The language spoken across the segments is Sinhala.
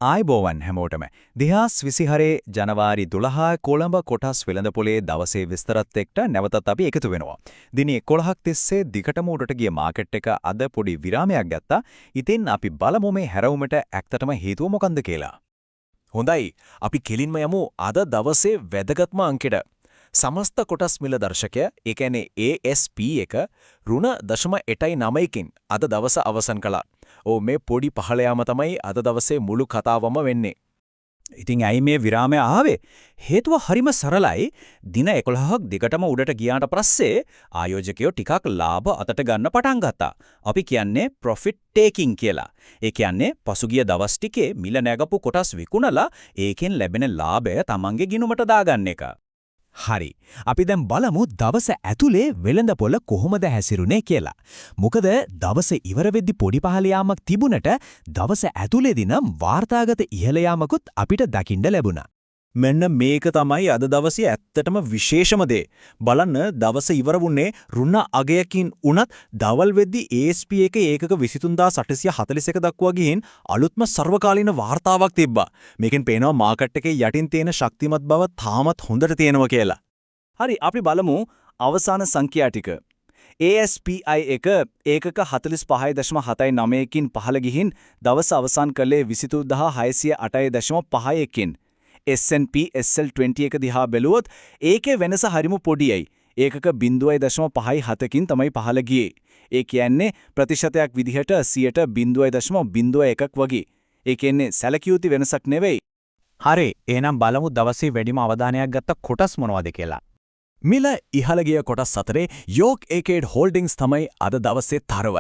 ආයිබෝවන් හැමෝටම 2026 ජනවාරි 12 කොළඹ කොටස් වෙළඳපොලේ දවසේ විස්තරත් එක්ක නැවතත් අපි එකතු වෙනවා. දින 11ක් තිස්සේ දිගටම උඩට ගිය මාකට් එක අද පොඩි විරාමයක් ගත්තා. ඉතින් අපි බලමු මේ හැරවුමට ඇත්තටම හේතුව මොකන්ද කියලා. හොඳයි. අපි කෙලින්ම යමු අද දවසේ වැදගත්ම අංකෙට. සමස්ත කොටස් මිල දර්ශකය, ඒ කියන්නේ ASP එක ඍණ 0.89කින් අද දවස අවසන් කළා. මේ පොඩි පහළ යාම තමයි අද දවසේ මුළු කතාවම වෙන්නේ. ඉතින් ඇයි මේ විරාමය ආවේ? හේතුව හරිම සරලයි. දින 11ක් දිගටම උඩට ගියාට පස්සේ ආයෝජකයෝ ටිකක් ලාභ අතට ගන්න පටන් ගත්තා. අපි කියන්නේ profit taking කියලා. ඒ කියන්නේ පසුගිය දවස් ටිකේ මිල නැගපු කොටස් විකුණලා ඒකෙන් ලැබෙන ලාභය තමන්ගේ ගිණුමට දාගන්න එක. හරි. අපි දැන් බලමු දවස ඇතුලේ වෙළඳපොළ කොහොමද හැසිරුනේ කියලා. මොකද දවස ඉවර වෙද්දි පොඩි පහළ යාමක් තිබුණට දවස ඇතුලේදී නම් වාර්තාගත ඉහළ යාමකුත් අපිට දකින්න ලැබුණා. මෙන්න මේක තමයි අද දවසේ ඇත්තටම විශේෂම දේ. බලන්න දවස ඉවර වුණේ ඍණ අගයකින් උනත් දවල් වෙද්දි ASP එක ඒකක 23841 දක්වා ගිහින් අලුත්ම සර්වකාලීන වාර්තාවක් තිබ්බා. මේකෙන් පේනවා මාකට් එකේ යටින් තියෙන ශක්තිමත් බව තාමත් හොඳට තියෙනවා කියලා. හරි, අපි බලමු අවසාන සංඛ්‍යා ටික. ASPI එක ඒකක 45.79කින් පහළ ගිහින් දවස අවසන් කළේ 23608.51කින්. S&P SL20 එක දිහා බැලුවොත් ඒකේ වෙනස හරිම පොඩියයි. ඒකක 0.57කින් තමයි පහළ ගියේ. ඒ කියන්නේ ප්‍රතිශතයක් විදිහට 0.01ක් වගේ. ඒ කියන්නේ සැලකියුති වෙනසක් නෙවෙයි. හරි, එහෙනම් බලමු දවසේ වැඩිම අවධානයක් ගත්ත කොටස් මොනවද කියලා. මිල ඉහළ ගිය කොටස් අතරේ යෝක් ඒකේඩ් හෝල්ඩින්ග්ස් තමයි අද දවසේ තරව.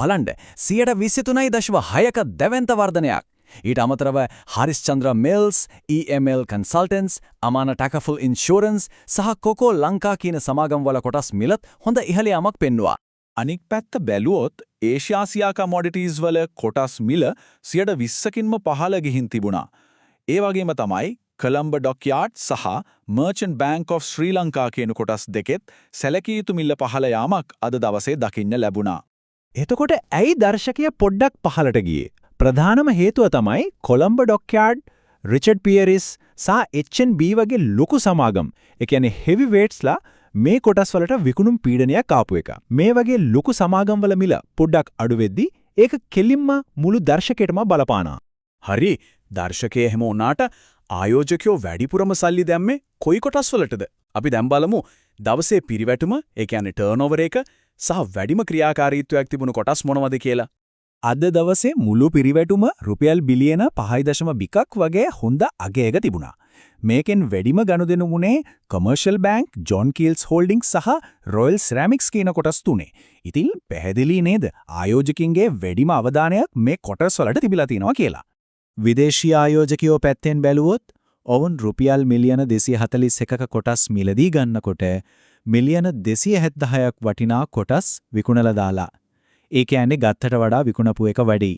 බලන්න 23.6ක දැවැන්ත වර්ධනයක්. ඊට අමතරව හරිස්චන්ද්‍ර මිල්ස්, EML කන්සල්ටන්ට්ස්, අමාන ටැකෆුල් ඉන්ෂුරන්ස් සහ කොකෝ ලංකා කියන සමාගම්වල කොටස් මිලත් හොඳ ඉහළ යාමක් පෙන්වුවා. අනික් පැත්ත බැලුවොත් ඒෂියාසියා කමොඩිටිස් වල කොටස් මිල 20%කින්ම පහළ ගිහින් තිබුණා. ඒ වගේම තමයි කොළඹ ඩොක්යාඩ් සහ මර්චන්ට් බැංක් ඔෆ් ශ්‍රී ලංකා කියන කොටස් දෙකෙත් සැලකිය යුතු මිල පහළ යාමක් අද දවසේ දකින්න ලැබුණා. එතකොට ඇයි දර්ශකය පොඩ්ඩක් පහළට ගියේ? ප්‍රධානම හේතුව තමයි කොළඹ ඩොක්යාඩ්, රිචඩ් පියරිස් සහ H&B වගේ ලොකු සමාගම්. ඒ කියන්නේ හෙවි වේට්ස්ලා මේ කොටස් වලට විකුණුම් පීඩනයක් ආපු එක. මේ වගේ ලොකු සමාගම් වල මිල පොඩ්ඩක් අඩු වෙද්දි ඒක කෙලින්ම මුළු දර්ශකයටම බලපානවා. හරි, දර්ශකයේ හැම උනාට ආයෝජකයෝ වැඩිපුරම සල්ලි දැම්මේ කොයි කොටස් වලටද? අපි දැන් බලමු දවසේ පිරිවැටුම, ඒ කියන්නේ ටර්නෝවර් එක සහ වැඩිම ක්‍රියාකාරීත්වයක් තිබුණු කොටස් මොනවද කියලා. අද දවසේ මුළු පිරිවැටුම රුපියල් බිලියන 5.2ක් වගේ හොඳ අගයක තිබුණා. මේකෙන් වැඩිම ගනුදෙනු වුණේ commercial bank, John Keells holdings සහ රොයල් සෙරාමික්ස් කියන කොටස් තුනේ. ඉතින් පැහැදිලි නේද ආයෝජකින්ගේ වැඩිම අවධානයක් මේ කොටස් වලට තිබිලා තිනවා කියලා. විදේශීය ආයෝජකයෝ පැත්තෙන් බැලුවොත් ඔවුන් රුපියල් මිලියන 241ක කොටස් මිලදී ගන්නකොට මිලියන 270ක් වටිනා කොටස් විකුණලා දාලා. ඒ කියන්නේ ගත්තට වඩා විකුණපු එක වැඩි.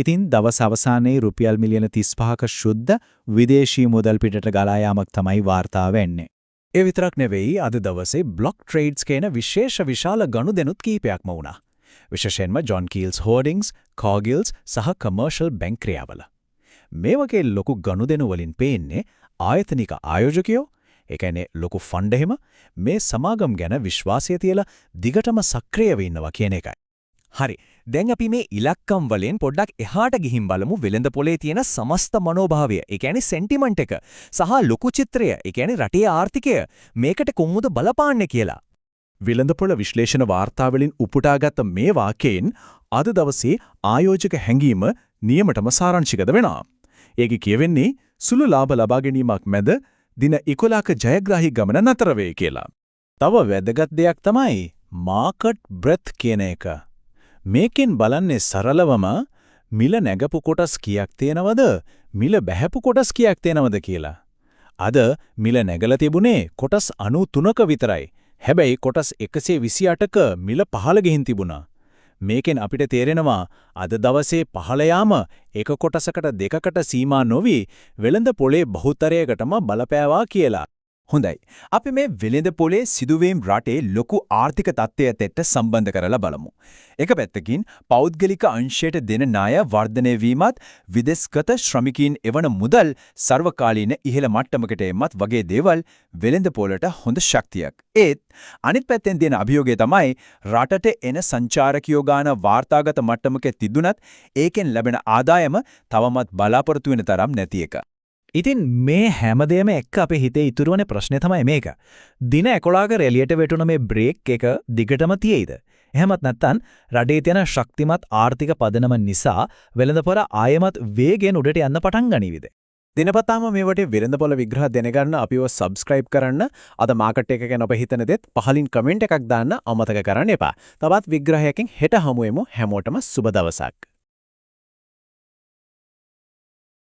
ඉතින් දවස් අවසානයේ රුපියල් මිලියන 35ක ශුද්ධ විදේශී මුදල් පිටට ගලා යාමක් තමයි වාර්තා වෙන්නේ. ඒ විතරක් නෙවෙයි අද දවසේ බ්ලොක් ට්‍රේඩ්ස් කියන විශාල ගනුදෙනුත් කීපයක්ම වුණා. විශේෂයෙන්ම ජොන් කීල්ස් හෝල්ඩින්ග්ස්, කෝගිල්ස් සහ කමර්ෂල් බැංක් ක්‍රියාවල. මේ වගේ ලොකු ගනුදෙනු වලින් පේන්නේ ආයතනික ආයෝජකයෝ, ඒ කියන්නේ ලොකු ෆන්ඩ් එහෙම මේ සමාගම් ගැන විශ්වාසය තියලා දිගටම සක්‍රියව ඉන්නවා කියන එකයි. හරි. දැන් අපි මේ ඉලක්කම් වලින් පොඩ්ඩක් එහාට ගිහින් බලමු වෙළඳපොලේ තියෙන සමස්ත මනෝභාවය, ඒ කියන්නේ සෙන්ටිමන්ට් එක සහ ලොකු චිත්‍රය, ඒ කියන්නේ රටේ ආර්ථිකය මේකට කොහොමද බලපාන්නේ කියලා. වෙළඳපොළ විශ්ලේෂණ වාර්තා වලින් උපුටාගත් මේ වාක්‍යයෙන් අද දවසේ ආයෝජක හැඟීම නියමටම සාරාංශිකද වෙනවා. ඒකේ කියවෙන්නේ සුළු ලාභ ලබා ගැනීමක් මැද දින 11ක ජයග්‍රාහී ගමන නතර වේ කියලා. තව වැදගත් දෙයක් තමයි මාකට් බ්‍රෙත් කියන එක. මේකෙන් බලන්නේ සරලවම මිල නැගපු කොටස් කීයක් තියෙනවද, මිල බැහැපු කොටස් කීයක් තියෙනවද කියලා. අද මිල නැගලා තිබුණේ කොටස් 93ක විතරයි. හැබැයි කොටස් 128ක මිල පහළ ගිහින් තිබුණා. මේකෙන් අපිට තේරෙනවා අද දවසේ පහළ යාම එක කොටසකට දෙකකට සීමා නොවි වෙළඳ පොලේ බහුතරයකටම බලපෑවා කියලා. හොඳයි. අපි මේ වෙළඳ පොලේ සිදුවීම් රටේ ලොකු ආර්ථික තත්ත්වයට එක්ක සම්බන්ධ කරලා බලමු. එක පැත්තකින් පෞද්ගලික අංශයට දෙන ණය වර්ධනය වීමත් විදේශගත ශ්‍රමිකයින් එවන මුදල් සර්වකාලීන ඉහළ මට්ටමකට එීමත් වගේ දේවල් වෙළඳ පොලට හොඳ ශක්තියක්. ඒත් අනිත් පැත්තෙන් දෙන අභියෝගය තමයි රටට එන සංචාරකයෝ ගාන වාර්තාගත මට්ටමක තිබුණත් ඒකෙන් ලැබෙන ආදායම තවමත් බලාපොරොත්තු වෙන තරම් නැති එක. ඉතින් මේ හැමදේම එක්ක අපේ හිතේ ඉතුරු වෙන ප්‍රශ්නේ තමයි මේක. දින 11ක රැලියට වැටුණ මේ බ්‍රේක් එක දිගටම තියෙයිද? එහෙමත් නැත්නම් රටේ තියෙන ශක්තිමත් ආර්ථික පදනම නිසා වෙළඳපොළ ආයෙමත් වේගයෙන් උඩට යන්න පටන් ගනීවිද? දිනපතාම මේ වටේ වෙළඳපොළ විග්‍රහ දැනගන්න අපිව subscribe කරන්න. අද මාකට් එක ගැන ඔබ හිතන දේත් පහලින් කමෙන්ට් එකක් දාන්න අමතක කරන්න එපා. තවත් විග්‍රහයකින් හෙට හමු වෙමු. හැමෝටම සුබ දවසක්.